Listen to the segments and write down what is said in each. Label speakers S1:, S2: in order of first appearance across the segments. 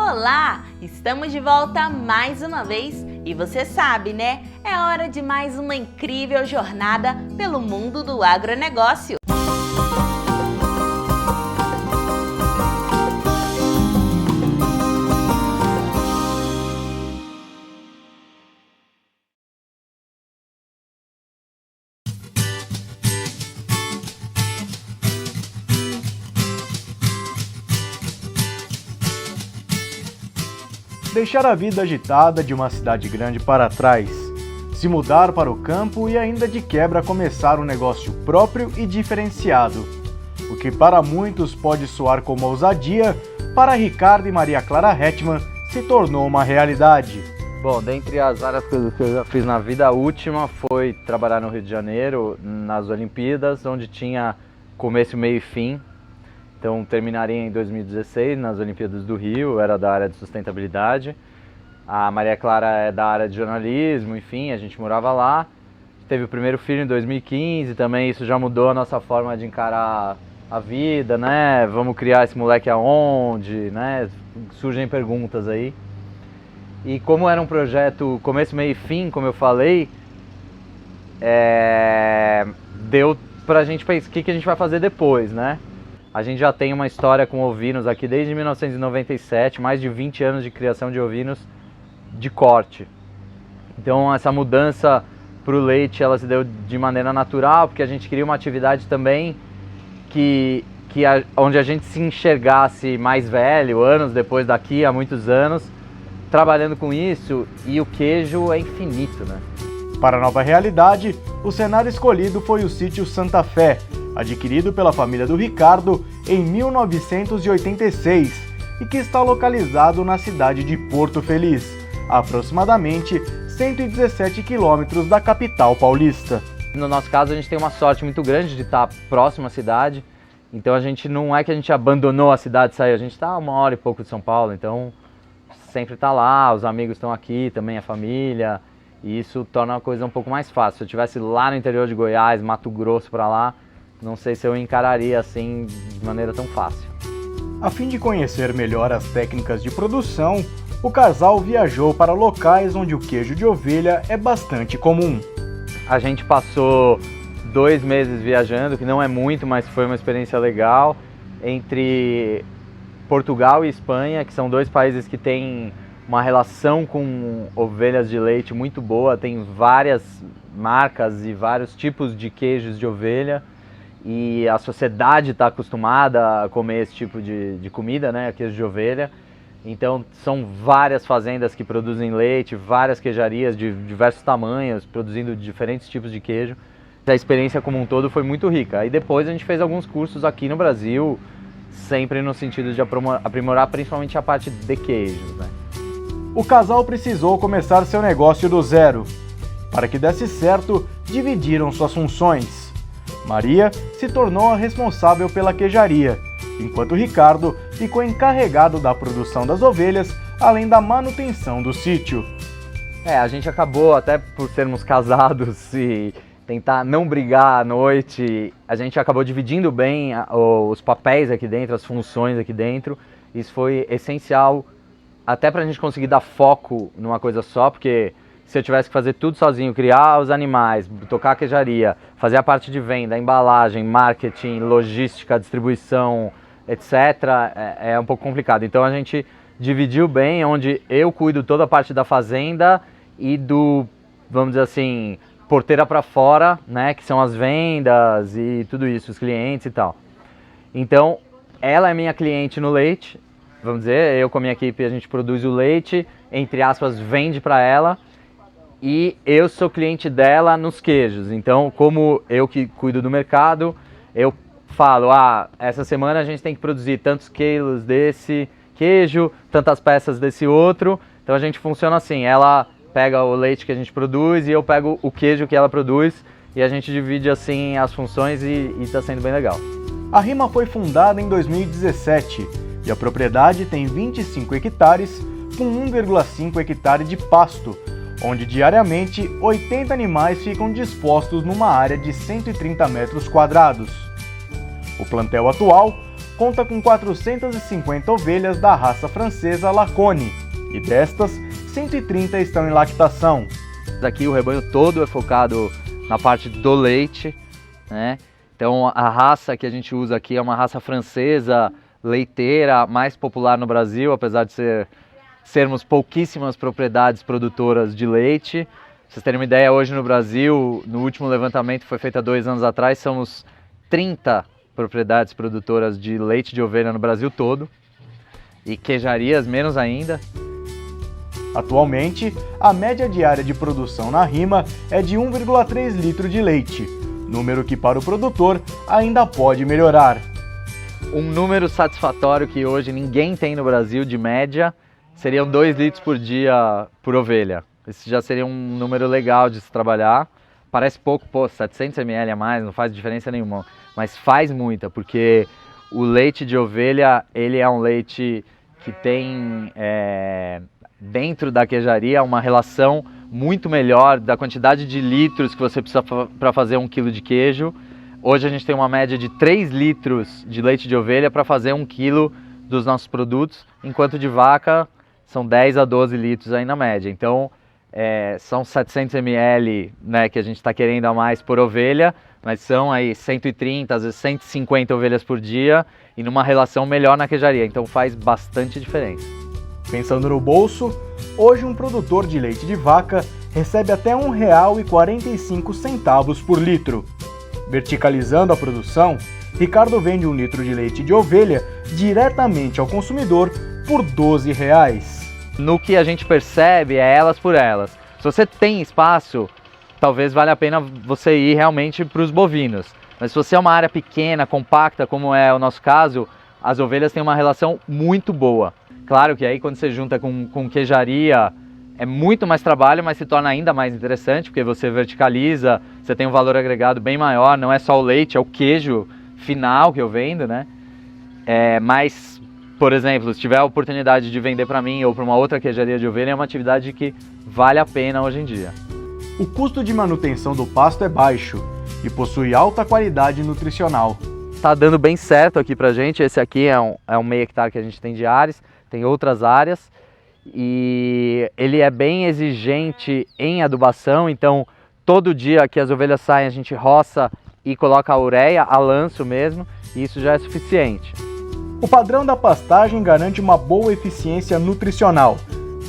S1: Olá! Estamos de volta mais uma vez e você sabe, né? É hora de mais uma incrível jornada pelo mundo do agronegócio.
S2: Deixar a vida agitada de uma cidade grande para trás, se mudar para o campo e ainda de quebra começar um negócio próprio e diferenciado. O que para muitos pode soar como ousadia, para Ricardo e Maria Clara Hetman se tornou uma realidade.
S3: Bom, dentre as várias coisas que eu já fiz na vida, a última foi trabalhar no Rio de Janeiro, nas Olimpíadas, onde tinha começo, meio e fim. Então terminaria em 2016 nas Olimpíadas do Rio, eu era da área de sustentabilidade. A Maria Clara é da área de jornalismo, enfim, a gente morava lá. Teve o primeiro filho em 2015, também isso já mudou a nossa forma de encarar a vida, né? Vamos criar esse moleque aonde, né? Surgem perguntas aí. E como era um projeto começo, meio e fim, como eu falei, deu pra gente pensar o que a gente vai fazer depois, né? A gente já tem uma história com ovinos aqui desde 1997, mais de 20 anos de criação de ovinos de corte. Então essa mudança para o leite ela se deu de maneira natural, porque a gente queria uma atividade também onde a gente se enxergasse mais velho, anos depois daqui, há muitos anos, trabalhando com isso, e o queijo é infinito, né?
S2: Para a nova realidade, o cenário escolhido foi o sítio Santa Fé, adquirido pela família do Ricardo em 1986 e que está localizado na cidade de Porto Feliz, a aproximadamente 117 quilômetros da capital paulista.
S3: No nosso caso, a gente tem uma sorte muito grande de estar próximo à cidade, então a gente não é que a gente abandonou a cidade e saiu, a gente está a 1 hora e pouco de São Paulo, então sempre está lá, os amigos estão aqui, também a família, e isso torna a coisa um pouco mais fácil. Se eu estivesse lá no interior de Goiás, Mato Grosso para lá, não sei se eu encararia assim de maneira tão fácil.
S2: A fim de conhecer melhor as técnicas de produção, o casal viajou para locais onde o queijo de ovelha é bastante comum.
S3: A gente passou 2 meses viajando, que não é muito, mas foi uma experiência legal, entre Portugal e Espanha, que são 2 países que têm uma relação com ovelhas de leite muito boa, tem várias marcas e vários tipos de queijos de ovelha. E a sociedade está acostumada a comer esse tipo de comida, né, queijo de ovelha. Então são várias fazendas que produzem leite, várias queijarias de diversos tamanhos, produzindo diferentes tipos de queijo. A experiência como um todo foi muito rica. E depois a gente fez alguns cursos aqui no Brasil, sempre no sentido de aprimorar principalmente a parte de queijos, né?
S2: O casal precisou começar seu negócio do zero. Para que desse certo, dividiram suas funções. Maria se tornou a responsável pela queijaria, enquanto Ricardo ficou encarregado da produção das ovelhas, além da manutenção do sítio.
S3: A gente acabou, até por sermos casados e tentar não brigar à noite, a gente acabou dividindo bem os papéis aqui dentro, as funções aqui dentro. Isso foi essencial até para a gente conseguir dar foco numa coisa só, porque se eu tivesse que fazer tudo sozinho, criar os animais, tocar a queijaria, fazer a parte de venda, embalagem, marketing, logística, distribuição, etc., é um pouco complicado. Então a gente dividiu bem, onde eu cuido toda a parte da fazenda e do, vamos dizer assim, porteira para fora, né, que são as vendas e tudo isso, os clientes e tal. Então ela é minha cliente no leite, vamos dizer, eu com a minha equipe a gente produz o leite, entre aspas, vende para ela. E eu sou cliente dela nos queijos, então como eu que cuido do mercado, eu falo, essa semana a gente tem que produzir tantos quilos desse queijo, tantas peças desse outro, então a gente funciona assim, ela pega o leite que a gente produz e eu pego o queijo que ela produz e a gente divide assim as funções e está sendo bem legal.
S2: A Rima foi fundada em 2017 e a propriedade tem 25 hectares com 1,5 hectare de pasto, onde diariamente 80 animais ficam dispostos numa área de 130 metros quadrados. O plantel atual conta com 450 ovelhas da raça francesa Lacone, e destas, 130 estão em lactação.
S3: Aqui o rebanho todo é focado na parte do leite, né? Então a raça que a gente usa aqui é uma raça francesa leiteira, mais popular no Brasil, apesar de sermos pouquíssimas propriedades produtoras de leite. Pra vocês terem uma ideia, hoje no Brasil, no último levantamento que foi feito há 2 anos atrás, somos 30 propriedades produtoras de leite de ovelha no Brasil todo, e queijarias menos ainda.
S2: Atualmente, a média diária de produção na Rima é de 1,3 litro de leite, número que para o produtor ainda pode melhorar.
S3: Um número satisfatório que hoje ninguém tem no Brasil de média seriam 2 litros por dia por ovelha. Esse já seria um número legal de se trabalhar. Parece pouco, 700 ml a mais, não faz diferença nenhuma, mas faz muita, porque o leite de ovelha, ele é um leite que tem dentro da queijaria uma relação muito melhor da quantidade de litros que você precisa para fazer 1 quilo de queijo. Hoje a gente tem uma média de 3 litros de leite de ovelha para fazer 1 quilo dos nossos produtos, enquanto de vaca são 10 a 12 litros aí na média. Então são 700 ml, né, que a gente está querendo a mais por ovelha, mas são aí 130, às vezes 150 ovelhas por dia e numa relação melhor na queijaria, então faz bastante diferença.
S2: Pensando no bolso, hoje um produtor de leite de vaca recebe até R$ 1,45 por litro. Verticalizando a produção, Ricardo vende 1 litro de leite de ovelha diretamente ao consumidor por R$ 12.
S3: No que a gente percebe é elas por elas. Se você tem espaço, talvez valha a pena você ir realmente para os bovinos. Mas se você é uma área pequena, compacta, como é o nosso caso, as ovelhas têm uma relação muito boa. Claro que aí quando você junta com queijaria, é muito mais trabalho, mas se torna ainda mais interessante, porque você verticaliza, você tem um valor agregado bem maior, não é só o leite, é o queijo final que eu vendo, né? Mas, por exemplo, se tiver a oportunidade de vender para mim ou para uma outra queijaria de ovelha, é uma atividade que vale a pena hoje em dia.
S2: O custo de manutenção do pasto é baixo e possui alta qualidade nutricional.
S3: Tá dando bem certo aqui pra gente. Esse aqui é um meio hectare que a gente tem de Ares, tem outras áreas e ele é bem exigente em adubação, então todo dia que as ovelhas saem a gente roça e coloca a ureia, a lanço mesmo, e isso já é suficiente.
S2: O padrão da pastagem garante uma boa eficiência nutricional,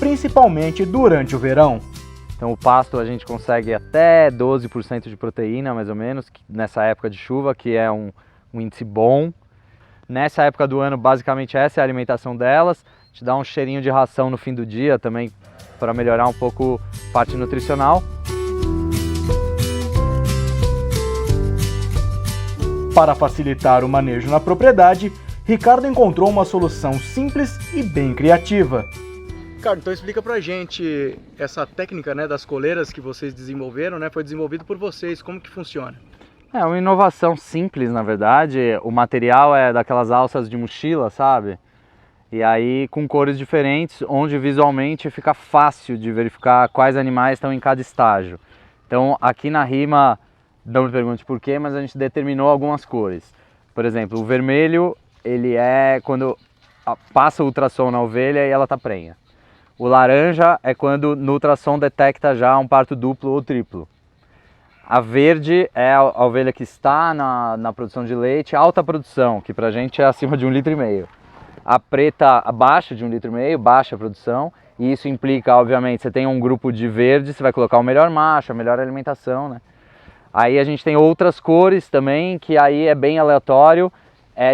S2: principalmente durante o verão.
S3: Então o pasto a gente consegue até 12% de proteína, mais ou menos, nessa época de chuva, que é um índice bom. Nessa época do ano, basicamente essa é a alimentação delas. Te dá um cheirinho de ração no fim do dia também, para melhorar um pouco a parte nutricional.
S2: Para facilitar o manejo na propriedade, Ricardo encontrou uma solução simples e bem criativa. Ricardo, então explica pra gente essa técnica, né, das coleiras que vocês desenvolveram, né, foi desenvolvido por vocês, como que funciona?
S3: É uma inovação simples, na verdade. O material é daquelas alças de mochila, sabe? E aí com cores diferentes, onde visualmente fica fácil de verificar quais animais estão em cada estágio. Então aqui na Rima, não me pergunte por quê, mas a gente determinou algumas cores. Por exemplo, o vermelho, ele é quando passa o ultrassom na ovelha e ela está prenha. O laranja é quando no ultrassom detecta já um parto duplo ou triplo. A verde é a ovelha que está na produção de leite, alta produção, que pra gente é acima de 1,5 litro. A preta abaixo de 1,5 litro, baixa produção, e isso implica, obviamente, você tem um grupo de verde, você vai colocar o melhor macho, a melhor alimentação, né? Aí a gente tem outras cores também, que aí é bem aleatório,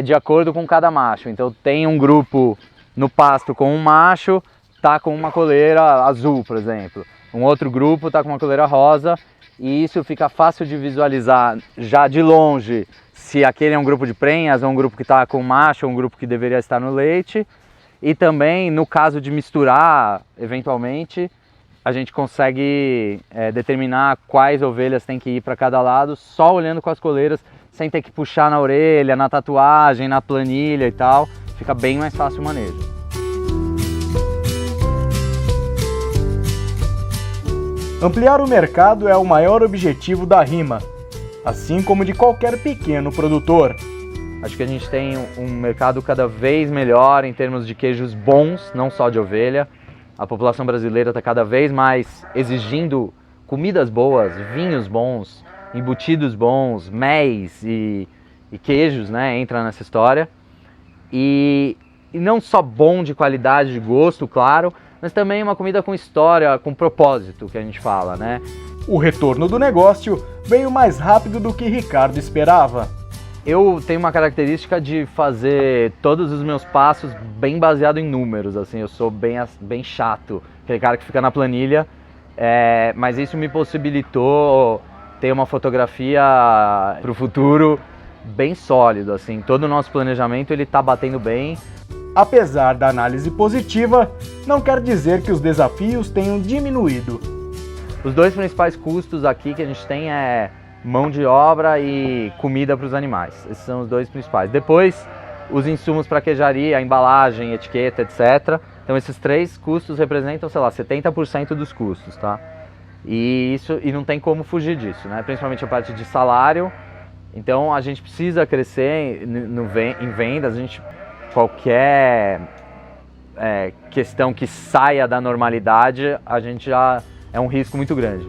S3: de acordo com cada macho. Então tem um grupo no pasto com um macho, tá com uma coleira azul, por exemplo. Um outro grupo tá com uma coleira rosa, e isso fica fácil de visualizar já de longe se aquele é um grupo de prenhas, ou um grupo que está com macho, ou um grupo que deveria estar no leite. E também, no caso de misturar, eventualmente, a gente consegue determinar quais ovelhas tem que ir para cada lado, só olhando com as coleiras, sem ter que puxar na orelha, na tatuagem, na planilha e tal. Fica bem mais fácil o manejo.
S2: Ampliar o mercado é o maior objetivo da Rima, assim como de qualquer pequeno produtor.
S3: Acho que a gente tem um mercado cada vez melhor em termos de queijos bons, não só de ovelha. A população brasileira está cada vez mais exigindo comidas boas, vinhos bons, embutidos bons, méis e queijos, né? Entra nessa história. E não só bom de qualidade, de gosto, claro, mas também uma comida com história, com propósito, que a gente fala, né?
S2: O retorno do negócio veio mais rápido do que Ricardo esperava.
S3: Eu tenho uma característica de fazer todos os meus passos bem baseado em números, assim, eu sou bem chato, aquele cara que fica na planilha, mas isso me possibilitou ter uma fotografia para o futuro bem sólido, assim, todo o nosso planejamento ele tá batendo bem.
S2: Apesar da análise positiva, não quer dizer que os desafios tenham diminuído.
S3: Os dois principais custos aqui que a gente tem é mão de obra e comida para os animais. Esses são os dois principais. Depois, os insumos para queijaria, a embalagem, etiqueta, etc. Então esses três custos representam, sei lá, 70% dos custos, tá? E não tem como fugir disso, né? Principalmente a parte de salário. Então a gente precisa crescer em vendas, qualquer questão que saia da normalidade, a gente já é um risco muito grande.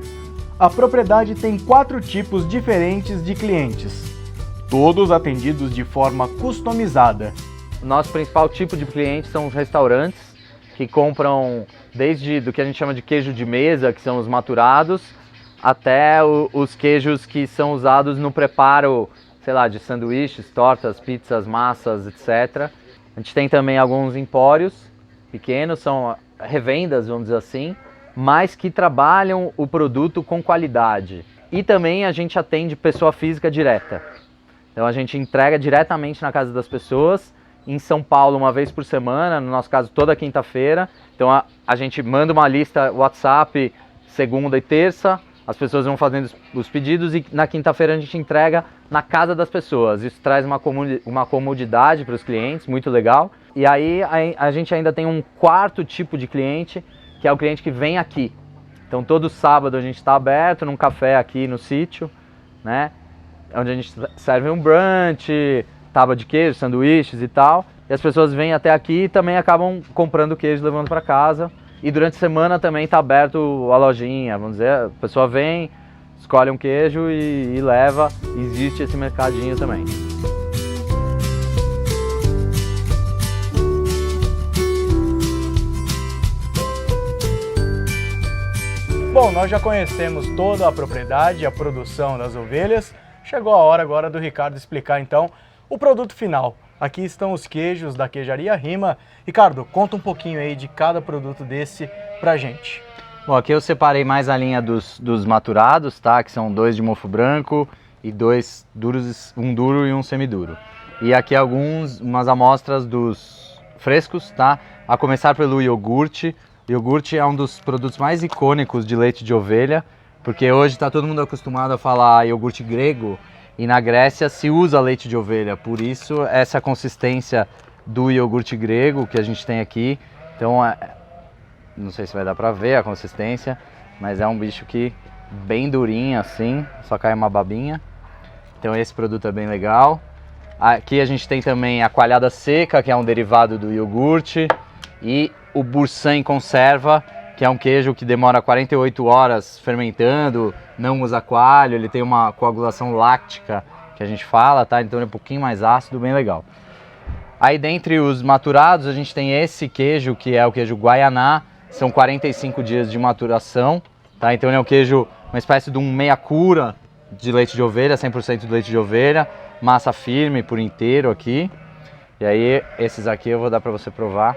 S2: A propriedade tem 4 tipos diferentes de clientes, todos atendidos de forma customizada.
S3: O nosso principal tipo de cliente são os restaurantes, que compram desde do que a gente chama de queijo de mesa, que são os maturados, até os queijos que são usados no preparo, sei lá, de sanduíches, tortas, pizzas, massas, etc. A gente tem também alguns empórios pequenos, são revendas, vamos dizer assim, mas que trabalham o produto com qualidade. E também a gente atende pessoa física direta. Então a gente entrega diretamente na casa das pessoas, em São Paulo uma vez por semana, no nosso caso toda quinta-feira. Então a gente manda uma lista WhatsApp segunda e terça, as pessoas vão fazendo os pedidos e na quinta-feira a gente entrega na casa das pessoas. Isso traz uma comodidade para os clientes, muito legal. E aí a gente ainda tem um quarto tipo de cliente, que é o cliente que vem aqui. Então todo sábado a gente está aberto num café aqui no sítio, né? Onde a gente serve um brunch, tábua de queijo, sanduíches e tal. E as pessoas vêm até aqui e também acabam comprando queijo e levando para casa. E durante a semana também está aberto a lojinha, vamos dizer, a pessoa vem, escolhe um queijo e leva. Existe esse mercadinho também.
S2: Bom, nós já conhecemos toda a propriedade e a produção das ovelhas. Chegou a hora agora do Ricardo explicar então o produto final. Aqui estão os queijos da Queijaria Rima. Ricardo, conta um pouquinho aí de cada produto desse pra gente.
S3: Bom, aqui eu separei mais a linha dos maturados, tá? Que são 2 de mofo branco e 2 duros, um duro e um semiduro. E aqui umas amostras dos frescos, tá? A começar pelo iogurte. O iogurte é um dos produtos mais icônicos de leite de ovelha, porque hoje está todo mundo acostumado a falar iogurte grego e na Grécia se usa leite de ovelha, por isso essa consistência do iogurte grego que a gente tem aqui. Então, não sei se vai dar para ver a consistência, mas é um bicho que bem durinho assim, só cai uma babinha. Então esse produto é bem legal. Aqui a gente tem também a coalhada seca, que é um derivado do iogurte, e o Boursin em conserva, que é um queijo que demora 48 horas fermentando, não usa coalho, ele tem uma coagulação láctica, que a gente fala, tá? Então ele é um pouquinho mais ácido, bem legal. Aí dentre os maturados, a gente tem esse queijo, que é o queijo Guaianá, são 45 dias de maturação, tá? Então ele é um queijo, uma espécie de um meia cura de leite de ovelha, 100% de leite de ovelha, massa firme por inteiro aqui. E aí esses aqui eu vou dar para você provar.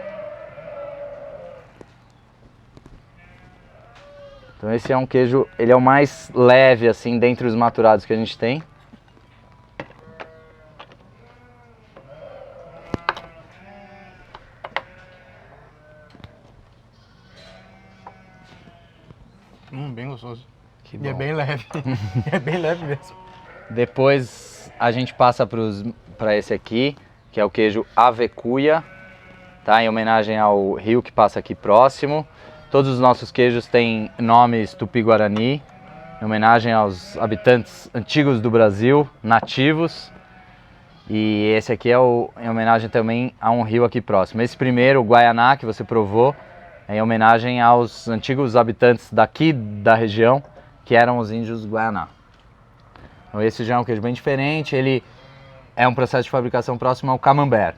S3: Então esse é um queijo, ele é o mais leve assim dentre os maturados que a gente tem.
S2: Bem gostoso.
S3: Que
S2: E
S3: bom.
S2: é bem leve. É bem leve mesmo.
S3: Depois a gente passa para esse aqui, que é o queijo Avecuia, tá? Em homenagem ao rio que passa aqui próximo. Todos os nossos queijos têm nomes tupi-guarani, em homenagem aos habitantes antigos do Brasil, nativos. E esse aqui é em homenagem também a um rio aqui próximo. Esse primeiro, o Guaianá, que você provou, é em homenagem aos antigos habitantes daqui da região, que eram os índios Guaianá. Então esse já é um queijo bem diferente, ele é um processo de fabricação próximo ao camembert.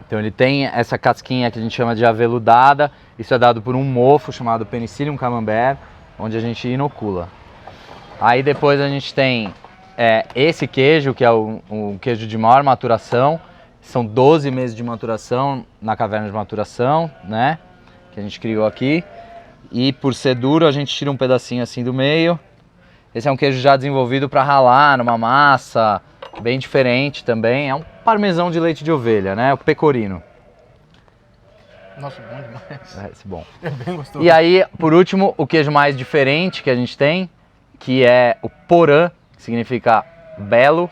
S3: Então ele tem essa casquinha que a gente chama de aveludada, isso é dado por um mofo chamado Penicillium camembert, onde a gente inocula. Aí depois a gente tem esse queijo, que é o queijo de maior maturação, são 12 meses de maturação na caverna de maturação, né, que a gente criou aqui. E por ser duro a gente tira um pedacinho assim do meio. Esse é um queijo já desenvolvido para ralar numa massa, bem diferente também. É um parmesão de leite de ovelha, né, o pecorino.
S4: Nossa, bom demais.
S3: Esse bom.
S4: É bem gostoso.
S3: E aí, por último, o queijo mais diferente que a gente tem, que é o porã, que significa belo.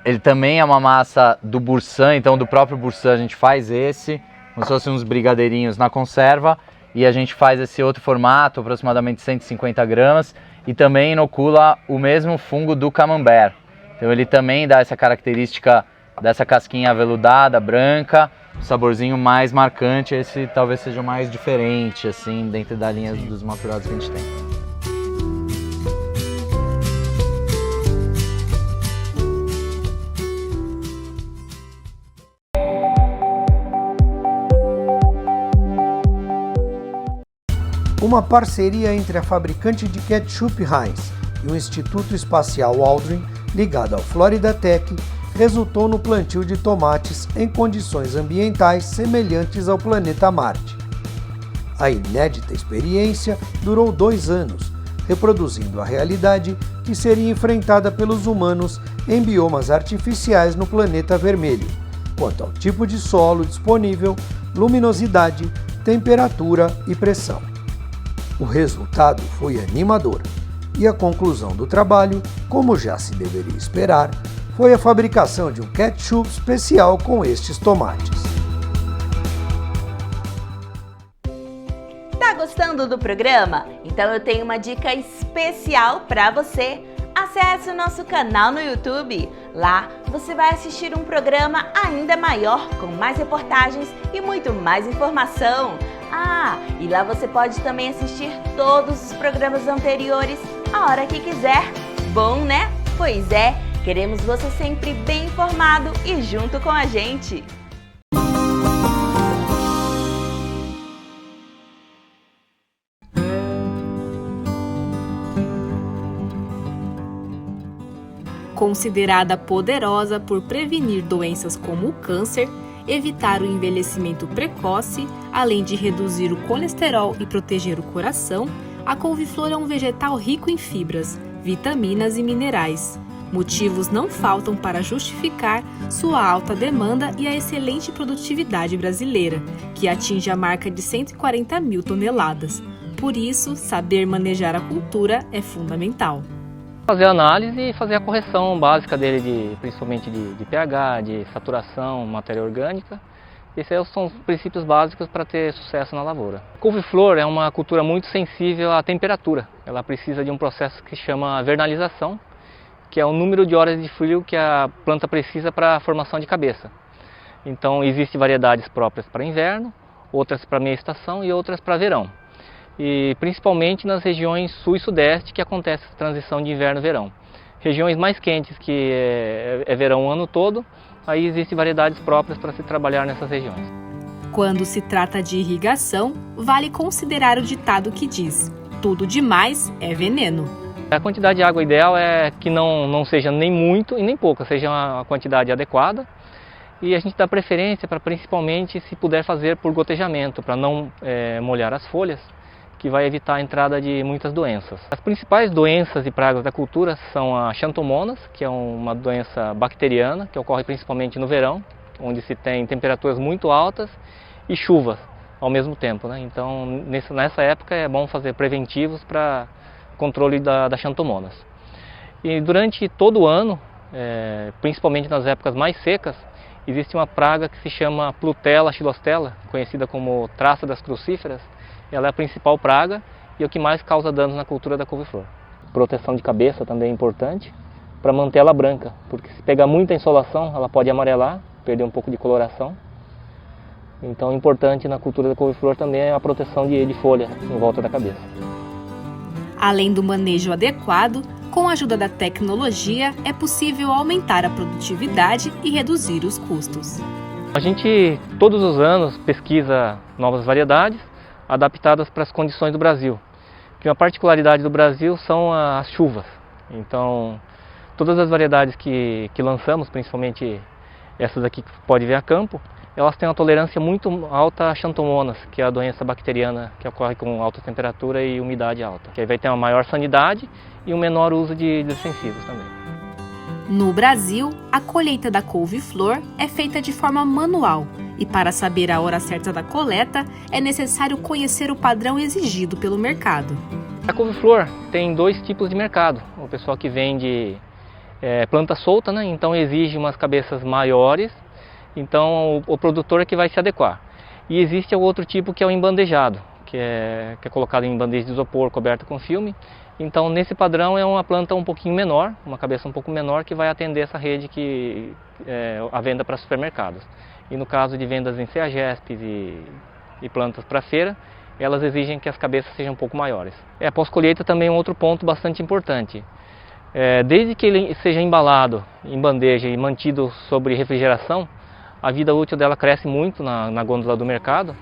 S3: Ele também é uma massa do Boursin, então do próprio Boursin a gente faz esse, como se fossem uns brigadeirinhos na conserva, e a gente faz esse outro formato, aproximadamente 150 gramas, e também inocula o mesmo fungo do camembert. Então ele também dá essa característica dessa casquinha aveludada, branca, um saborzinho mais marcante. Esse talvez seja o mais diferente, assim, dentro da linha dos maturados que a gente tem.
S5: Uma parceria entre a fabricante de ketchup Heinz e o Instituto Espacial Aldrin, ligado ao Florida Tech, resultou no plantio de tomates em condições ambientais semelhantes ao planeta Marte. A inédita experiência durou 2 anos, reproduzindo a realidade que seria enfrentada pelos humanos em biomas artificiais no planeta vermelho, quanto ao tipo de solo disponível, luminosidade, temperatura e pressão. O resultado foi animador, e a conclusão do trabalho, como já se deveria esperar, foi a fabricação de um ketchup especial com estes tomates.
S1: Tá gostando do programa? Então eu tenho uma dica especial para você. Acesse o nosso canal no YouTube. Lá você vai assistir um programa ainda maior, com mais reportagens e muito mais informação. E lá você pode também assistir todos os programas anteriores a hora que quiser. Bom, né? Pois é, queremos você sempre bem informado e junto com a gente.
S6: Considerada poderosa por prevenir doenças como o câncer, evitar o envelhecimento precoce, além de reduzir o colesterol e proteger o coração, a couve-flor é um vegetal rico em fibras, vitaminas e minerais. Motivos não faltam para justificar sua alta demanda e a excelente produtividade brasileira, que atinge a marca de 140 mil toneladas. Por isso, saber manejar a cultura é fundamental.
S7: Fazer a análise e fazer a correção básica dele, principalmente de pH, de saturação, matéria orgânica. Esses são os princípios básicos para ter sucesso na lavoura. A couve-flor é uma cultura muito sensível à temperatura. Ela precisa de um processo que se chama vernalização, que é o número de horas de frio que a planta precisa para a formação de cabeça. Então existem variedades próprias para inverno, outras para meia estação e outras para verão. E principalmente nas regiões sul e sudeste que acontece essa transição de inverno e verão. Regiões mais quentes, que é verão o ano todo, aí existem variedades próprias para se trabalhar nessas regiões.
S6: Quando se trata de irrigação, vale considerar o ditado que diz: tudo demais é veneno.
S7: A quantidade de água ideal é que não seja nem muito e nem pouca, seja uma quantidade adequada. E a gente dá preferência para, principalmente, se puder fazer por gotejamento, para não molhar as folhas, que vai evitar a entrada de muitas doenças. As principais doenças e pragas da cultura são a xanthomonas, que é uma doença bacteriana, que ocorre principalmente no verão, onde se tem temperaturas muito altas e chuvas ao mesmo tempo, né? Então, nessa época é bom fazer preventivos para controle da xanthomonas. E durante todo o ano, principalmente nas épocas mais secas, existe uma praga que se chama Plutella xylostella, conhecida como traça das crucíferas. Ela é a principal praga e é o que mais causa danos na cultura da couve-flor. Proteção de cabeça também é importante, para manter ela branca, porque se pegar muita insolação ela pode amarelar, perder um pouco de coloração. Então, importante na cultura da couve-flor também é a proteção de folha em volta da cabeça.
S6: Além do manejo adequado, com a ajuda da tecnologia, é possível aumentar a produtividade e reduzir os custos.
S7: A gente, todos os anos, pesquisa novas variedades adaptadas para as condições do Brasil. Que uma particularidade do Brasil são as chuvas. Então, todas as variedades que lançamos, principalmente essas aqui que pode ver a campo, elas têm uma tolerância muito alta a xanthomonas, que é a doença bacteriana que ocorre com alta temperatura e umidade alta. Que aí vai ter uma maior sanidade e um menor uso de defensivos também.
S6: No Brasil, a colheita da couve-flor é feita de forma manual e para saber a hora certa da coleta é necessário conhecer o padrão exigido pelo mercado.
S7: A couve-flor tem dois tipos de mercado. O pessoal que vende planta solta, né? Então exige umas cabeças maiores. Então o produtor é que vai se adequar. E existe o outro tipo que é o embandejado, que é colocado em bandeja de isopor coberta com filme. Então nesse padrão é uma planta um pouquinho menor, uma cabeça um pouco menor que vai atender essa rede que a venda para supermercados. E no caso de vendas em CEAGESP e plantas para feira, elas exigem que as cabeças sejam um pouco maiores. A pós-colheita também é um outro ponto bastante importante. Desde que ele seja embalado em bandeja e mantido sob refrigeração, a vida útil dela cresce muito na gôndola do mercado,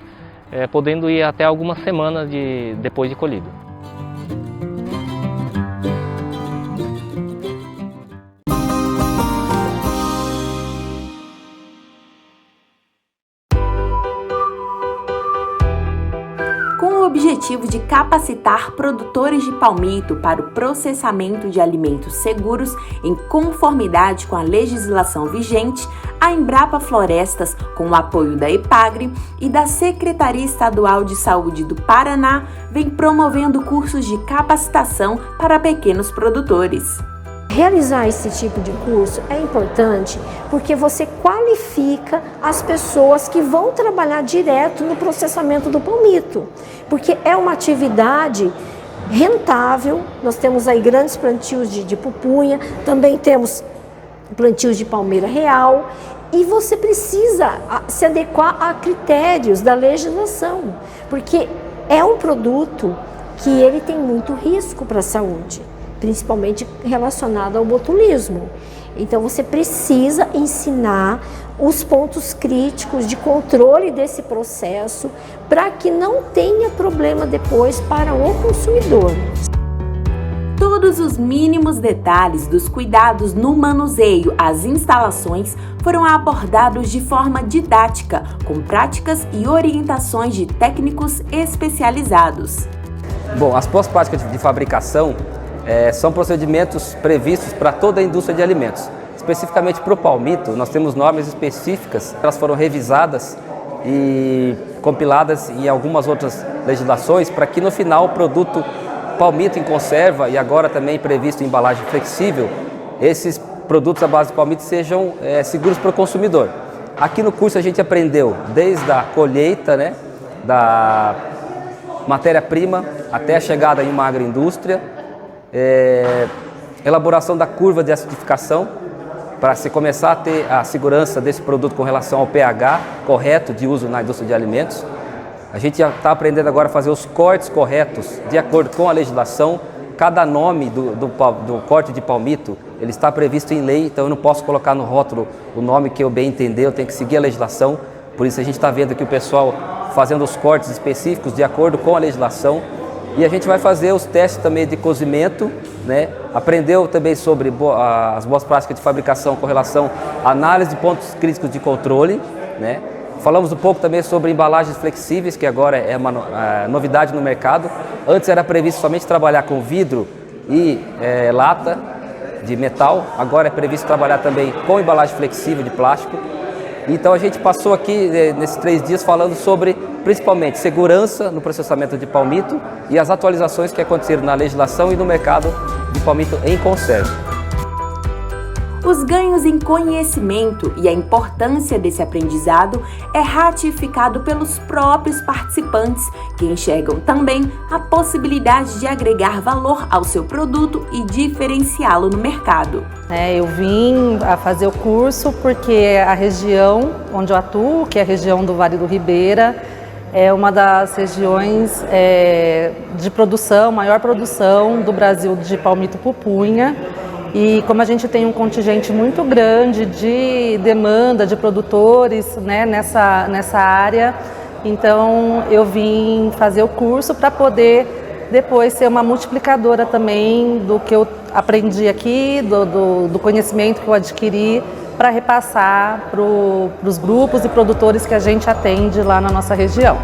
S7: podendo ir até algumas semanas depois de colhido.
S1: Com o objetivo de capacitar produtores de palmito para o processamento de alimentos seguros em conformidade com a legislação vigente, a Embrapa Florestas, com o apoio da EPAGRE e da Secretaria Estadual de Saúde do Paraná, vem promovendo cursos de capacitação para pequenos produtores.
S8: Realizar esse tipo de curso é importante porque você qualifica as pessoas que vão trabalhar direto no processamento do palmito, porque é uma atividade rentável. Nós temos aí grandes plantios de pupunha, também temos plantios de palmeira real, e você precisa se adequar a critérios da legislação, porque é um produto que ele tem muito risco para a saúde, principalmente relacionado ao botulismo. Então você precisa ensinar os pontos críticos de controle desse processo para que não tenha problema depois para o consumidor.
S1: Todos os mínimos detalhes dos cuidados no manuseio às instalações foram abordados de forma didática, com práticas e orientações de técnicos especializados.
S9: Bom, as pós-práticas de fabricação são procedimentos previstos para toda a indústria de alimentos. Especificamente para o palmito, nós temos normas específicas, elas foram revisadas e compiladas em algumas outras legislações para que no final o produto palmito em conserva e agora também previsto em embalagem flexível, esses produtos à base de palmito sejam seguros para o consumidor. Aqui no curso a gente aprendeu desde a colheita, né, da matéria-prima até a chegada em uma agroindústria, elaboração da curva de acidificação para se começar a ter a segurança desse produto com relação ao pH correto de uso na indústria de alimentos. A gente já está aprendendo agora a fazer os cortes corretos de acordo com a legislação. Cada nome do corte de palmito, ele está previsto em lei, então eu não posso colocar no rótulo o nome que eu bem entender, eu tenho que seguir a legislação. Por isso a gente está vendo aqui o pessoal fazendo os cortes específicos de acordo com a legislação. E a gente vai fazer os testes também de cozimento, né? Aprendeu também sobre as boas práticas de fabricação com relação à análise de pontos críticos de controle, né? Falamos um pouco também sobre embalagens flexíveis, que agora é uma novidade no mercado. Antes era previsto somente trabalhar com vidro e lata de metal, agora é previsto trabalhar também com embalagem flexível de plástico. Então a gente passou aqui nesses 3 dias falando sobre principalmente segurança no processamento de palmito e as atualizações que aconteceram na legislação e no mercado de palmito em conserva.
S1: Os ganhos em conhecimento e a importância desse aprendizado é ratificado pelos próprios participantes, que enxergam também a possibilidade de agregar valor ao seu produto e diferenciá-lo no mercado.
S10: Eu vim a fazer o curso porque a região onde eu atuo, que é a região do Vale do Ribeira, é uma das regiões de produção, maior produção do Brasil de palmito pupunha. E como a gente tem um contingente muito grande de demanda de produtores, né, nessa área, então eu vim fazer o curso para poder depois ser uma multiplicadora também do que eu aprendi aqui, do conhecimento que eu adquiri, para repassar para os grupos e produtores que a gente atende lá na nossa região.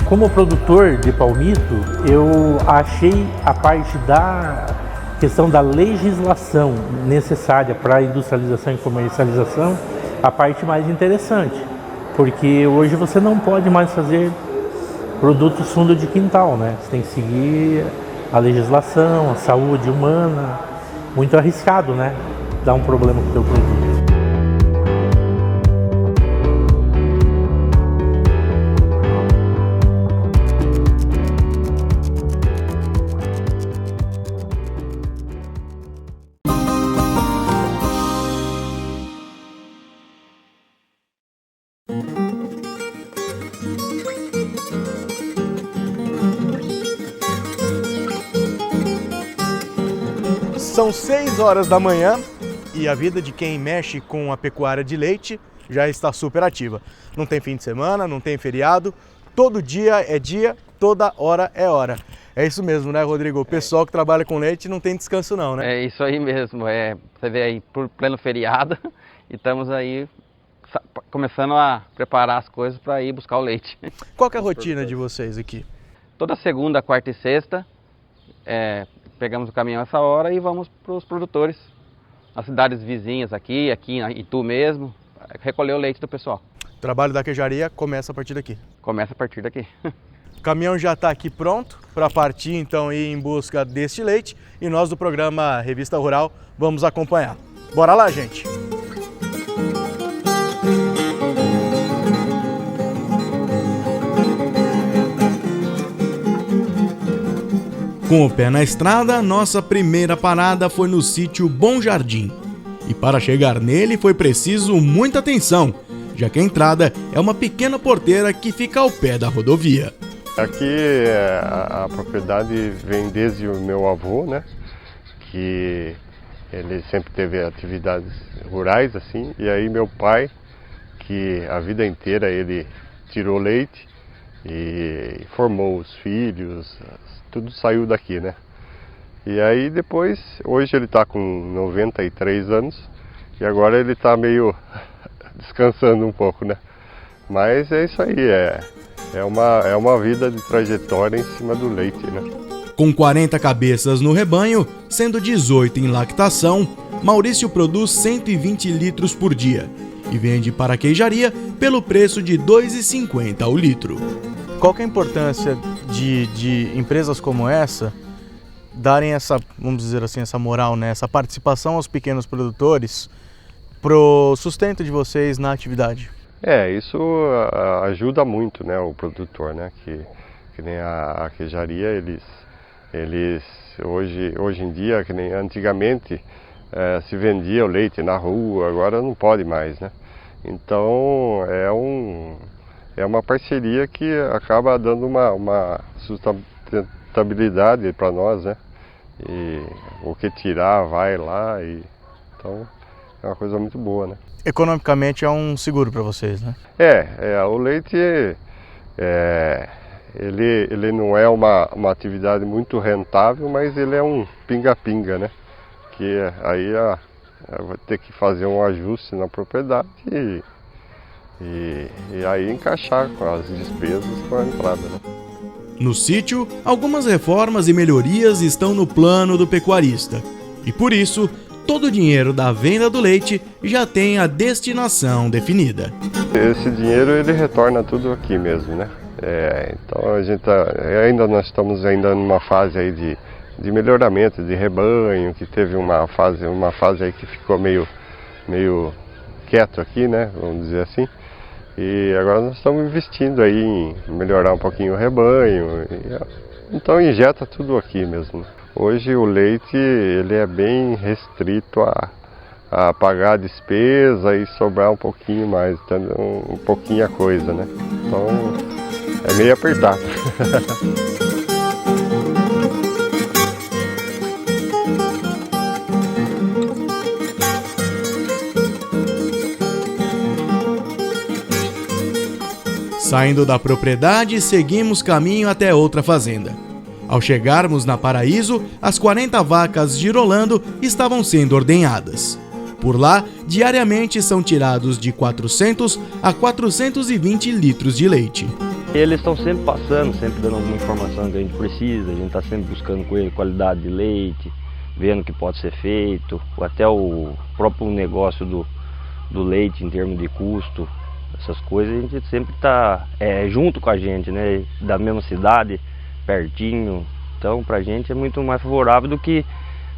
S11: Como produtor de palmito, eu achei a parte da questão da legislação necessária para a industrialização e comercialização a parte mais interessante, porque hoje você não pode mais fazer produtos fundo de quintal, né? Você tem que seguir a legislação, a saúde humana, muito arriscado, né? Dá um problema com o teu produto.
S2: São 6 horas da manhã e a vida de quem mexe com a pecuária de leite já está super ativa. Não tem fim de semana, não tem feriado, todo dia é dia, toda hora é hora. É isso mesmo, né, Rodrigo? O pessoal que trabalha com leite não tem descanso não, né?
S12: É isso aí mesmo, você vê aí por pleno feriado e estamos aí começando a preparar as coisas para ir buscar o leite.
S2: Qual que é a rotina de vocês aqui?
S12: Toda segunda, quarta e sexta, pegamos o caminhão essa hora e vamos para os produtores, nas cidades vizinhas aqui em Itu mesmo, recolher o leite do pessoal.
S2: O trabalho da queijaria começa a partir daqui?
S12: Começa a partir daqui.
S2: O caminhão já está aqui pronto para partir então ir em busca deste leite e nós do programa Revista Rural vamos acompanhar. Bora lá, gente! Com o pé na estrada, nossa primeira parada foi no sítio Bom Jardim. E para chegar nele foi preciso muita atenção, já que a entrada é uma pequena porteira que fica ao pé da rodovia.
S13: Aqui a propriedade vem desde o meu avô, né? Que ele sempre teve atividades rurais assim, e aí meu pai, que a vida inteira ele tirou leite e formou os filhos, tudo saiu daqui, né? E aí depois, hoje ele está com 93 anos e agora ele está meio descansando um pouco, né? Mas é isso aí, é uma vida de trajetória em cima do leite, né?
S2: Com 40 cabeças no rebanho, sendo 18 em lactação, Maurício produz 120 litros por dia e vende para a queijaria pelo preço de R$ 2,50 o litro. Qual que é a importância de empresas como essa darem essa, vamos dizer assim, essa moral, né? Essa participação aos pequenos produtores pro sustento de vocês na atividade?
S13: Isso ajuda muito, né, o produtor, né? Que nem a queijaria, eles hoje em dia, que nem antigamente se vendia o leite na rua, agora não pode mais, né? Então é uma parceria que acaba dando uma sustentabilidade para nós, né? E o que tirar vai lá, então é uma coisa muito boa, né?
S2: Economicamente é um seguro para vocês, né?
S13: O leite ele não é uma atividade muito rentável, mas ele é um pinga-pinga, né? Que aí vai ter que fazer um ajuste na propriedade e aí encaixar com as despesas com a entrada, né?
S2: No sítio, algumas reformas e melhorias estão no plano do pecuarista. E por isso, todo o dinheiro da venda do leite já tem a destinação definida.
S13: Esse dinheiro ele retorna tudo aqui mesmo, né? Então a gente nós estamos ainda numa fase aí de melhoramento de rebanho, que teve uma fase aí que ficou meio quieto aqui, né? Vamos dizer assim. E agora nós estamos investindo aí em melhorar um pouquinho o rebanho Então injeta tudo aqui mesmo. Hoje o leite ele é bem restrito a pagar a despesa e sobrar um pouquinho mais, um pouquinho a coisa, né? Então é meio apertado.
S2: Saindo da propriedade, seguimos caminho até outra fazenda. Ao chegarmos na Paraíso, as 40 vacas girolando estavam sendo ordenhadas. Por lá, diariamente são tirados de 400 a 420 litros de leite.
S14: Eles estão sempre passando, sempre dando alguma informação que a gente precisa, a gente está sempre buscando com ele qualidade de leite, vendo o que pode ser feito, até o próprio negócio do leite em termos de custo. Essas coisas a gente sempre está junto com a gente, né? Da mesma cidade, pertinho. Então pra gente é muito mais favorável do que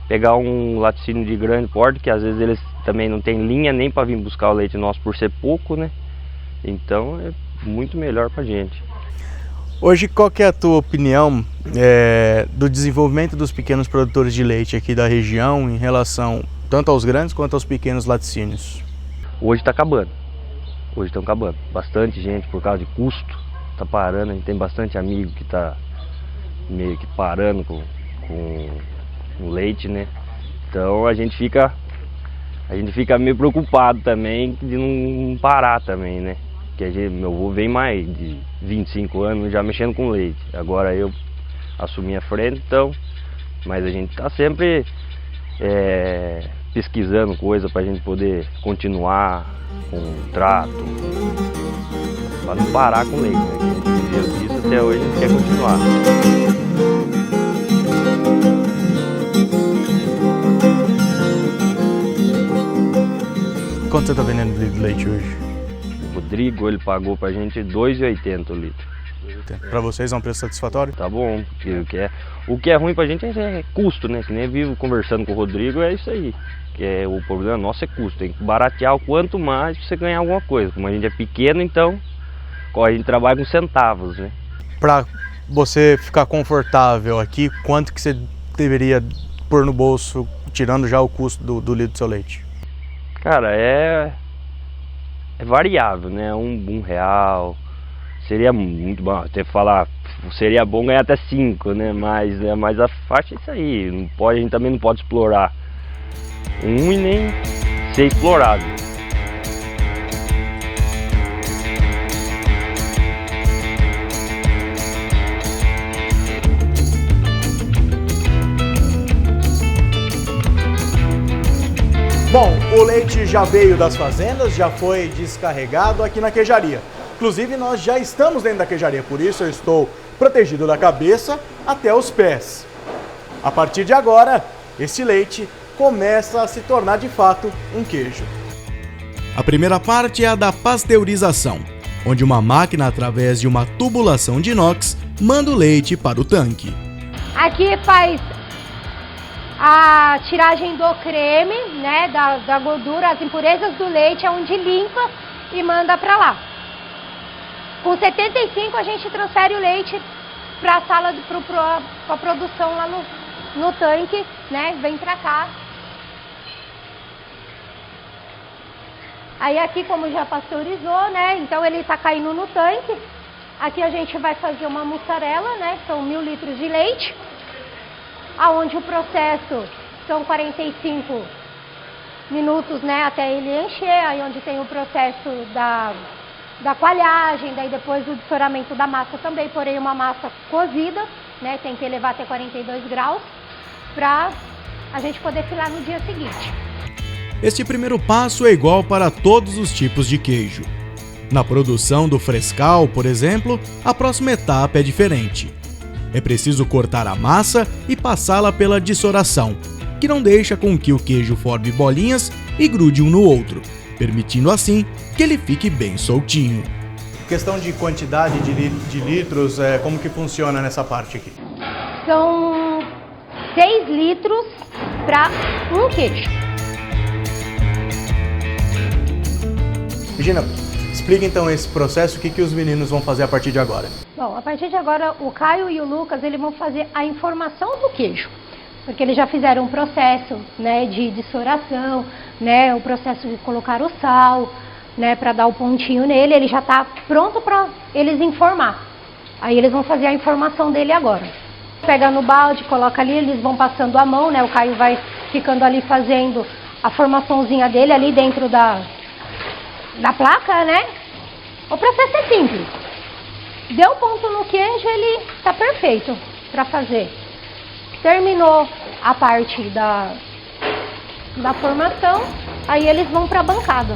S14: pegar um laticínio de grande porte, que às vezes eles também não tem linha nem para vir buscar o leite nosso por ser pouco, né? Então é muito melhor pra gente.
S2: Hoje, qual que é a tua opinião do desenvolvimento dos pequenos produtores de leite aqui da região em relação tanto aos grandes quanto aos pequenos laticínios?
S14: Hoje está acabando. Hoje estão acabando. Bastante gente, por causa de custo, está parando. A gente tem bastante amigo que está meio que parando com o leite, né? Então a gente fica meio preocupado também de não parar também, né? Porque meu avô vem mais de 25 anos já mexendo com leite. Agora eu assumi a frente, então, mas a gente está sempre pesquisando coisa para a gente poder continuar com o trato, para não parar com o leite, né? Que a gente viveu disso até hoje, a gente quer continuar.
S2: Quanto você está vendendo de leite hoje?
S14: O Rodrigo, ele pagou pra gente R$ 2,80 o litro.
S2: Para vocês é um preço satisfatório?
S14: Tá bom, porque o que é ruim pra gente é custo, né? Que nem vivo conversando com o Rodrigo, é isso aí. Que o problema nosso é custo, tem que baratear o quanto mais pra você ganhar alguma coisa. Como a gente é pequeno, então a gente trabalha com centavos, né?
S2: Para você ficar confortável aqui, quanto que você deveria pôr no bolso, tirando já o custo do litro do seu leite?
S14: Cara, é variável, né? Um real seria muito bom, até falar, seria bom ganhar até 5, né? Mas a faixa é isso aí, a gente também não pode explorar e nem ser explorado.
S2: Bom, o leite já veio das fazendas, já foi descarregado aqui na queijaria. Inclusive, nós já estamos dentro da queijaria, por isso eu estou protegido da cabeça até os pés. A partir de agora, esse leite começa a se tornar de fato um queijo. A primeira parte é a da pasteurização, onde uma máquina, através de uma tubulação de inox, manda o leite para o tanque.
S15: Aqui faz a tiragem do creme, né, da gordura, as impurezas do leite, é onde limpa e manda para lá. Com 75 a gente transfere o leite para a sala para a produção lá no tanque, né, vem para cá. Aí aqui, como já pasteurizou, né, então ele está caindo no tanque. Aqui a gente vai fazer uma mussarela, né, são 1000 litros de leite, aonde o processo são 45 minutos, né, até ele encher, aí onde tem o processo da coalhagem, daí depois o dessoramento da massa também, porém uma massa cozida, né, tem que elevar até 42 graus, para a gente poder filar no dia seguinte.
S2: Este primeiro passo é igual para todos os tipos de queijo. Na produção do frescal, por exemplo, a próxima etapa é diferente. É preciso cortar a massa e passá-la pela dissoração, que não deixa com que o queijo forme bolinhas e grude um no outro, permitindo assim que ele fique bem soltinho. Questão de quantidade de litros, como que funciona nessa parte aqui?
S15: São 6 litros para um queijo.
S2: Regina, Explica então esse processo, o que os meninos vão fazer a partir de agora.
S15: Bom, a partir de agora o Caio e o Lucas eles vão fazer a informação do queijo, porque eles já fizeram um processo, né, de dessoração, né, o processo de colocar o sal, né, para dar o pontinho nele, ele já está pronto para eles informar. Aí eles vão fazer a informação dele agora. Pega no balde, coloca ali, eles vão passando a mão, né, o Caio vai ficando ali fazendo a formaçãozinha dele ali dentro da placa, né? O processo é simples. Deu ponto no queijo, ele está perfeito para fazer. Terminou a parte da formação, aí eles vão para a bancada.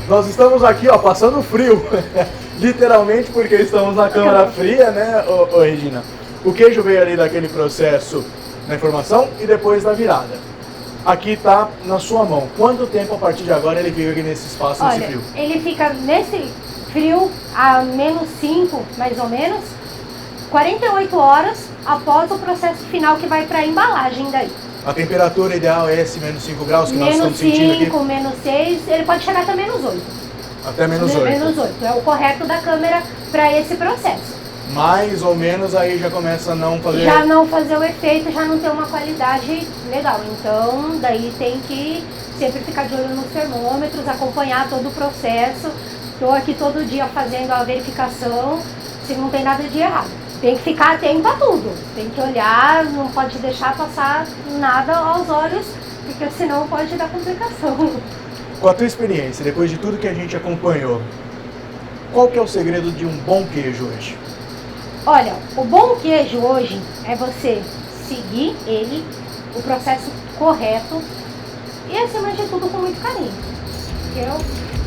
S2: Nós estamos aqui, ó, passando frio, literalmente porque estamos na câmara fria, né, ô Regina? O queijo veio ali daquele processo da informação e depois da virada. Aqui está na sua mão. Quanto tempo a partir de agora ele fica aqui nesse espaço, nesse frio?
S15: Ele fica nesse frio a -5, mais ou menos, 48 horas após o processo final que vai para a embalagem daí.
S2: A temperatura ideal é esse -5 graus que nós estamos sentindo aqui?
S15: -6, ele pode chegar até -8.
S2: Até -8.
S15: -8, é o correto da câmera para esse processo.
S2: Mais ou menos aí já começa a não fazer...
S15: Já não fazer o efeito, já não ter uma qualidade legal. Então, daí tem que sempre ficar de olho nos termômetros, acompanhar todo o processo. Estou aqui todo dia fazendo a verificação, se não tem nada de errado. Tem que ficar atento a tudo, tem que olhar, não pode deixar passar nada aos olhos, porque senão pode dar complicação.
S2: Com a tua experiência, depois de tudo que a gente acompanhou, qual que é o segredo de um bom queijo hoje?
S15: Olha, o bom queijo hoje é você seguir ele, o processo correto e, acima de tudo, com muito carinho, que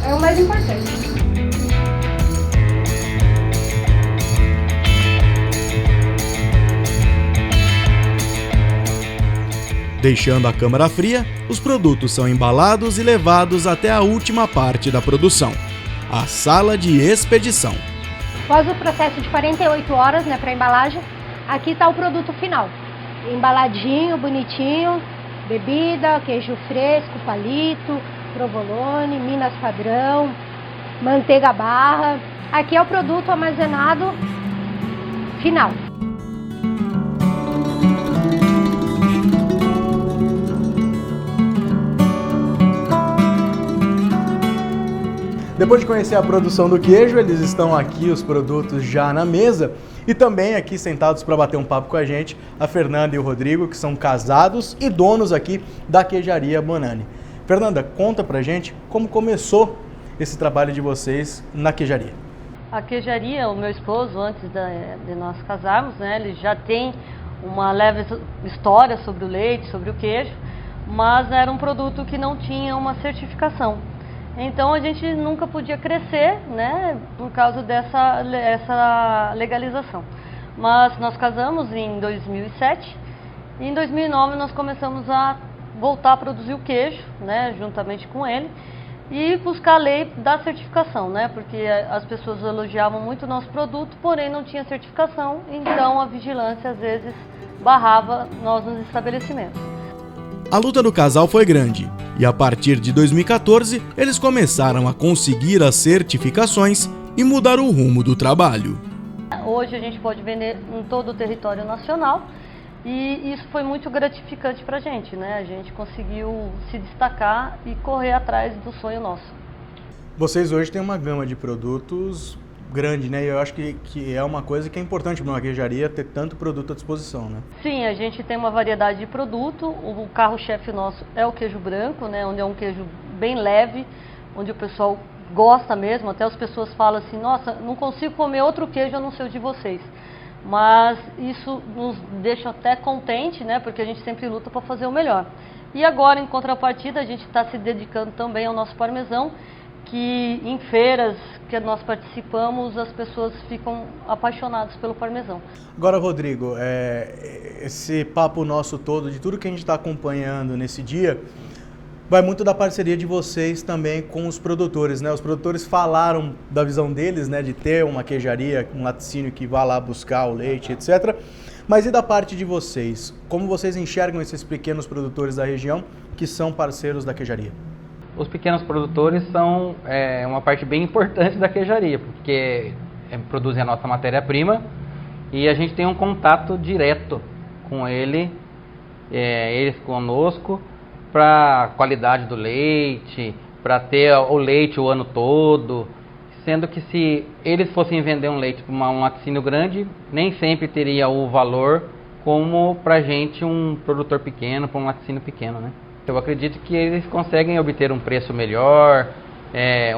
S15: é o mais importante.
S2: Deixando a câmara fria, os produtos são embalados e levados até a última parte da produção, a sala de expedição.
S15: Após o processo de 48 horas, né, para embalagem, aqui está o produto final. Embaladinho, bonitinho, bebida, queijo fresco, palito, provolone, Minas padrão, manteiga barra. Aqui é o produto armazenado final.
S2: Depois de conhecer a produção do queijo, eles estão aqui, os produtos já na mesa, e também aqui sentados para bater um papo com a gente, a Fernanda e o Rodrigo, que são casados e donos aqui da queijaria Bonani. Fernanda, conta pra gente como começou esse trabalho de vocês na queijaria.
S16: A queijaria, o meu esposo, antes de nós casarmos, né, ele já tem uma leve história sobre o leite, sobre o queijo, mas era um produto que não tinha uma certificação. Então a gente nunca podia crescer, né, por causa dessa legalização. Mas nós casamos em 2007 e em 2009 nós começamos a voltar a produzir o queijo, né, juntamente com ele, e buscar a lei da certificação, né, porque as pessoas elogiavam muito o nosso produto, porém não tinha certificação, então a vigilância às vezes barrava nós nos estabelecimentos.
S2: A luta do casal foi grande e a partir de 2014 eles começaram a conseguir as certificações e mudar o rumo do trabalho.
S16: Hoje a gente pode vender em todo o território nacional e isso foi muito gratificante para a gente, né? A gente conseguiu se destacar e correr atrás do sonho nosso.
S2: Vocês hoje têm uma gama de produtos grande, né? E eu acho que é uma coisa que é importante para uma queijaria ter tanto produto à disposição, né?
S16: Sim, a gente tem uma variedade de produto. O carro-chefe nosso é o queijo branco, né? Onde é um queijo bem leve, onde o pessoal gosta mesmo. Até as pessoas falam assim, nossa, não consigo comer outro queijo a não ser o de vocês. Mas isso nos deixa até contente, né? Porque a gente sempre luta para fazer o melhor. E agora, em contrapartida, a gente está se dedicando também ao nosso parmesão, que em feiras que nós participamos, as pessoas ficam apaixonadas pelo parmesão.
S2: Agora, Rodrigo, esse papo nosso todo, de tudo que a gente está acompanhando nesse dia, vai muito da parceria de vocês também com os produtores, né? Os produtores falaram da visão deles, né, de ter uma queijaria, um laticínio que vá lá buscar o leite, etc.
S17: Mas e da parte de vocês? Como vocês enxergam esses pequenos produtores da região que são parceiros da queijaria?
S12: Os pequenos produtores são uma parte bem importante da queijaria, porque produzem a nossa matéria-prima e a gente tem um contato direto com eles conosco, para a qualidade do leite, para ter o leite o ano todo, sendo que se eles fossem vender um leite para um laticínio grande, nem sempre teria o valor como para a gente, um produtor pequeno, para um laticínio pequeno, né? Eu acredito que eles conseguem obter um preço melhor,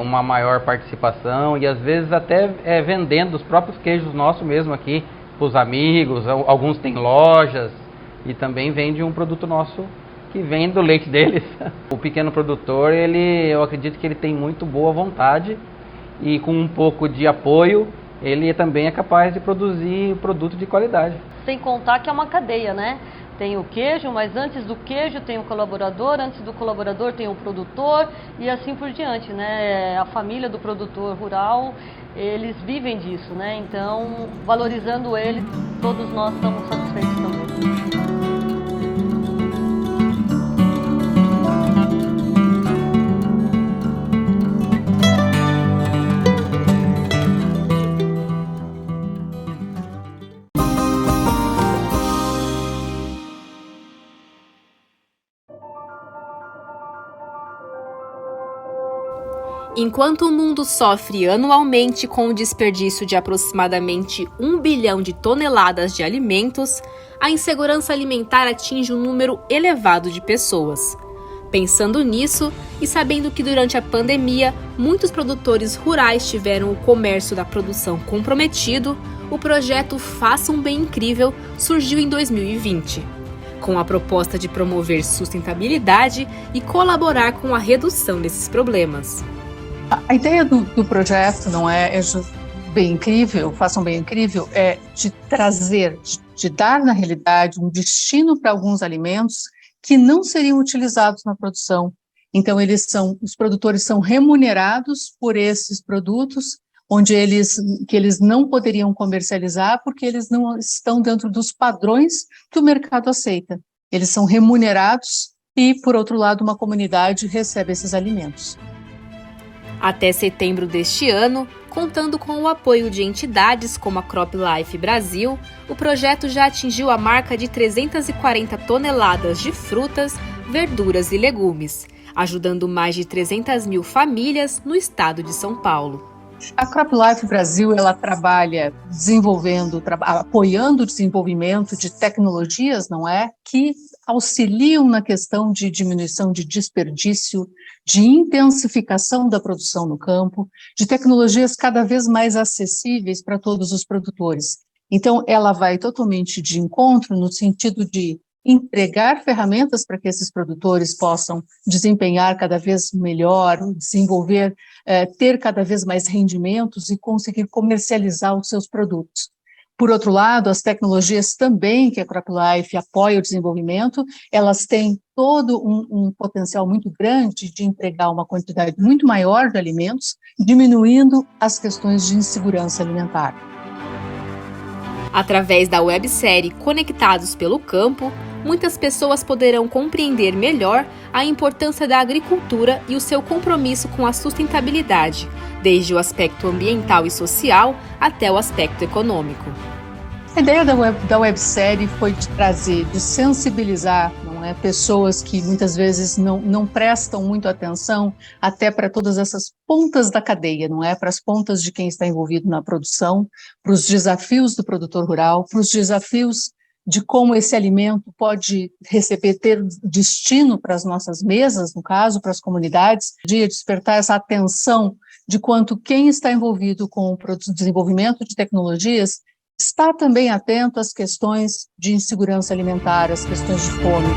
S12: uma maior participação e às vezes até vendendo os próprios queijos nossos mesmo aqui para os amigos. Alguns têm lojas e também vende um produto nosso que vem do leite deles. O pequeno produtor, eu acredito que ele tem muito boa vontade e com um pouco de apoio, ele também é capaz de produzir produto de qualidade.
S16: Sem contar que é uma cadeia, né? Tem o queijo, mas antes do queijo tem o colaborador, antes do colaborador tem o produtor e assim por diante, né? A família do produtor rural, eles vivem disso, né? Então, valorizando ele, todos nós estamos satisfeitos também.
S6: Enquanto o mundo sofre anualmente com o desperdício de aproximadamente 1 bilhão de toneladas de alimentos, a insegurança alimentar atinge um número elevado de pessoas. Pensando nisso e sabendo que durante a pandemia muitos produtores rurais tiveram o comércio da produção comprometido, o projeto Faça um Bem Incrível surgiu em 2020, com a proposta de promover sustentabilidade e colaborar com a redução desses problemas.
S18: A ideia do projeto não é bem incrível, Faça um Bem Incrível, é de trazer, de dar na realidade um destino para alguns alimentos que não seriam utilizados na produção. Então os produtores são remunerados por esses produtos, que eles não poderiam comercializar porque eles não estão dentro dos padrões que o mercado aceita. Eles são remunerados e, por outro lado, uma comunidade recebe esses alimentos.
S6: Até setembro deste ano, contando com o apoio de entidades como a CropLife Brasil, o projeto já atingiu a marca de 340 toneladas de frutas, verduras e legumes, ajudando mais de 300 mil famílias no estado de São Paulo.
S18: A CropLife Brasil, ela trabalha apoiando o desenvolvimento de tecnologias, que auxiliam na questão de diminuição de desperdício, de intensificação da produção no campo, de tecnologias cada vez mais acessíveis para todos os produtores. Então, ela vai totalmente de encontro no sentido de entregar ferramentas para que esses produtores possam desempenhar cada vez melhor, desenvolver, ter cada vez mais rendimentos e conseguir comercializar os seus produtos. Por outro lado, as tecnologias também que a CropLife apoia o desenvolvimento, elas têm todo um potencial muito grande de entregar uma quantidade muito maior de alimentos, diminuindo as questões de insegurança alimentar.
S6: Através da websérie Conectados pelo Campo, muitas pessoas poderão compreender melhor a importância da agricultura e o seu compromisso com a sustentabilidade, desde o aspecto ambiental e social até o aspecto econômico.
S18: A ideia da websérie foi de trazer, de sensibilizar pessoas que muitas vezes não prestam muito atenção até para todas essas pontas da cadeia, para as pontas de quem está envolvido na produção, para os desafios do produtor rural, para os desafios de como esse alimento pode ter destino para as nossas mesas, no caso, para as comunidades, de despertar essa atenção de quanto quem está envolvido com o desenvolvimento de tecnologias está também atento às questões de insegurança alimentar, às questões de fome.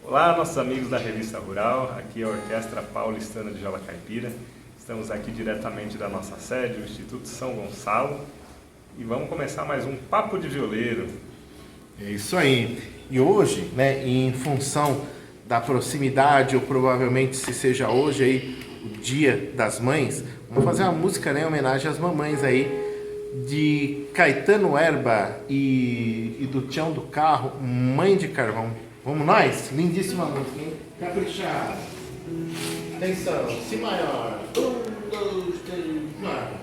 S19: Olá, nossos amigos da Revista Rural, aqui é a Orquestra Paulistana de Jola Caipira. Estamos aqui diretamente da nossa sede, o Instituto São Gonçalo, e vamos começar mais um Papo de Violeiro.
S20: É isso aí. E hoje, né, em função da proximidade, ou provavelmente se seja hoje aí o Dia das Mães, vamos fazer uma música, né, em homenagem às mamães aí, de Caetano Herba e do Tião do Carro, Mãe de Carvão. Vamos nós? Lindíssima música, hein? Caprichar. Atenção, Si maior. 1, 2, 3, vai.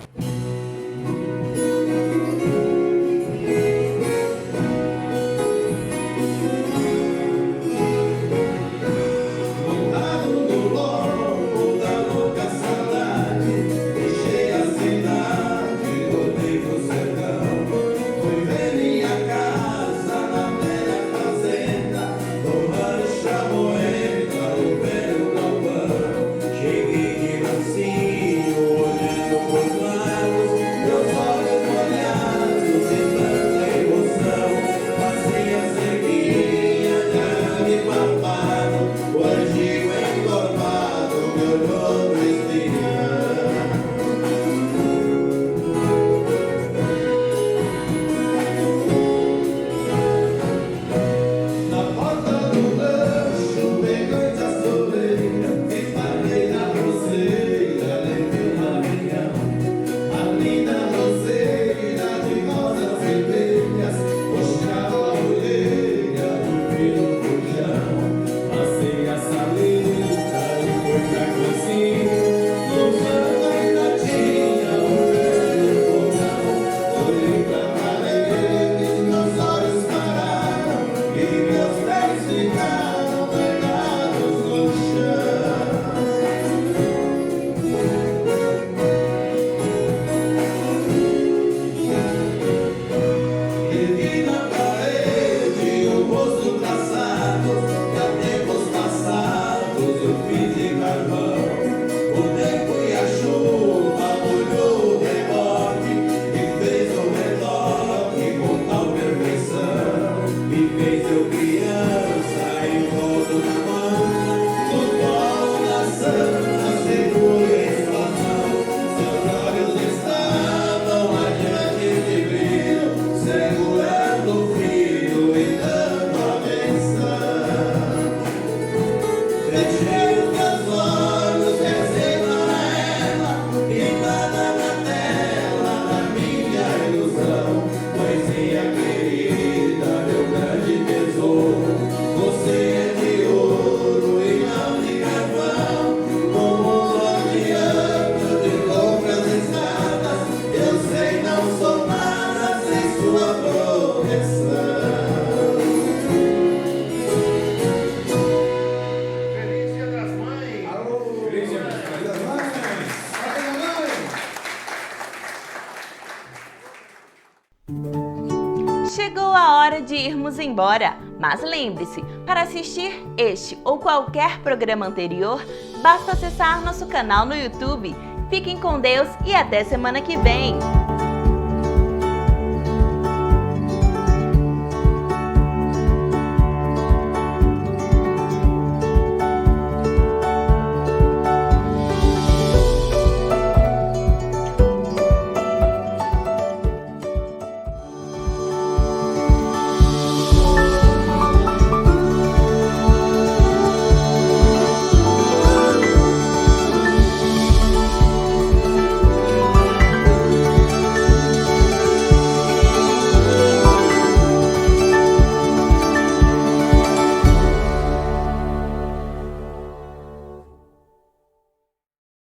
S1: Chegou a hora de irmos embora, mas lembre-se, para assistir este ou qualquer programa anterior, basta acessar nosso canal no YouTube. Fiquem com Deus e até semana que vem!